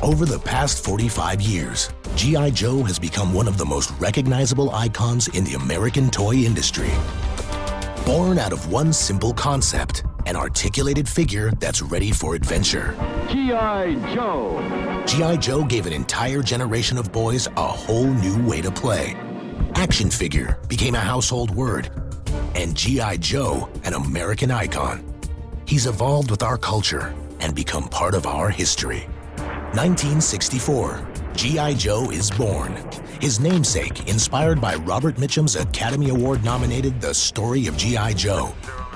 Over the past 45 years, G.I. Joe has become one of the most recognizable icons in the American toy industry. Born out of one simple concept, an articulated figure that's ready for adventure. G.I. Joe. G.I. Joe gave an entire generation of boys a whole new way to play. Action figure became a household word, and G.I. Joe an American icon. He's evolved with our culture and become part of our history. 1964, G.I. Joe is born. His namesake, inspired by Robert Mitchum's Academy Award-nominated The Story of G.I. Joe.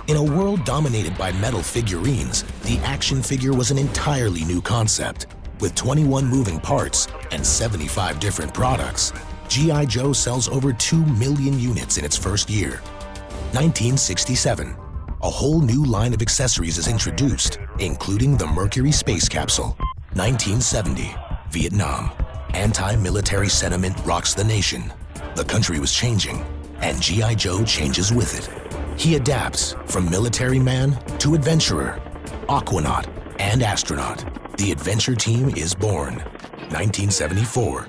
In a world dominated by metal figurines, the action figure was an entirely new concept. With 21 moving parts and 75 different products, G.I. Joe sells over 2 million units in its first year. 1967, a whole new line of accessories is introduced, including the Mercury space capsule. 1970, Vietnam. Anti-military sentiment rocks the nation. The country was changing, and G.I. Joe changes with it. He adapts from military man to adventurer, aquanaut, and astronaut. The adventure team is born. 1974,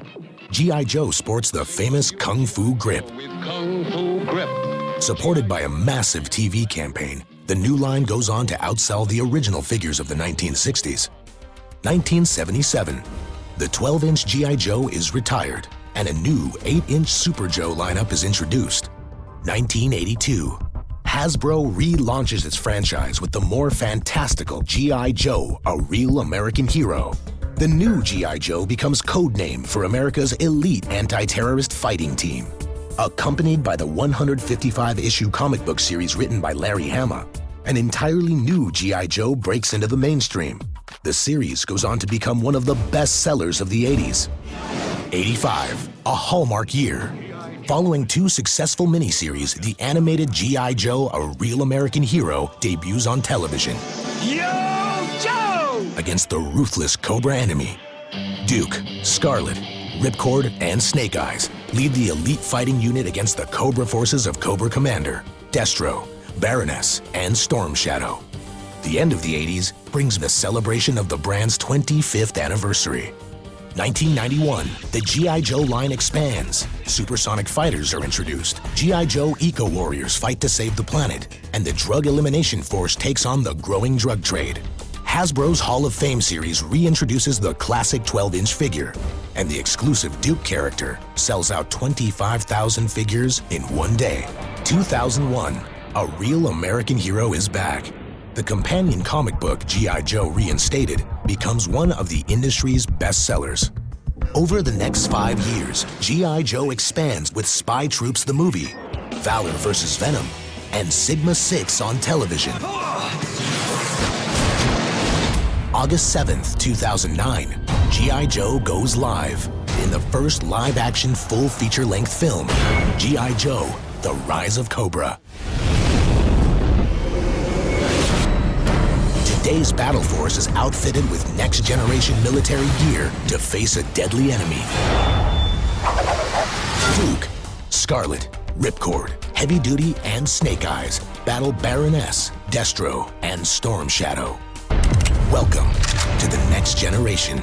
G.I. Joe sports the famous Kung Fu grip. With Kung Fu grip. Supported by a massive TV campaign, the new line goes on to outsell the original figures of the 1960s. 1977, the 12-inch G.I. Joe is retired, and a new 8-inch Super Joe lineup is introduced. 1982, Hasbro relaunches its franchise with the more fantastical G.I. Joe, a real American hero. The new G.I. Joe becomes codename for America's elite anti-terrorist fighting team. Accompanied by the 155-issue comic book series written by Larry Hama, an entirely new G.I. Joe breaks into the mainstream. The series goes on to become one of the best sellers of the 80s. 85, a hallmark year. Following 2 successful miniseries, the animated G.I. Joe, a real American hero, debuts on television. Yo, Joe! Against the ruthless Cobra enemy. Duke, Scarlet, Ripcord, and Snake Eyes lead the elite fighting unit against the Cobra forces of Cobra Commander, Destro, Baroness, and Storm Shadow. The end of the 80s brings the celebration of the brand's 25th anniversary. 1991, the G.I. Joe line expands. Supersonic fighters are introduced. G.I. Joe eco-warriors fight to save the planet, and the Drug Elimination Force takes on the growing drug trade. Hasbro's Hall of Fame series reintroduces the classic 12-inch figure, and the exclusive Duke character sells out 25,000 figures in one day. 2001, a real American hero is back. The companion comic book G.I. Joe Reinstated becomes one of the industry's best sellers. Over the next 5 years, G.I. Joe expands with Spy Troops the movie, Valor vs. Venom, and Sigma 6 on television. August 7th, 2009, G.I. Joe goes live in the first live-action full feature-length film, G.I. Joe, The Rise of Cobra. Today's battle force is outfitted with next-generation military gear to face a deadly enemy. Duke, Scarlet, Ripcord, Heavy Duty, and Snake Eyes battle Baroness, Destro, and Storm Shadow. Welcome to the next generation.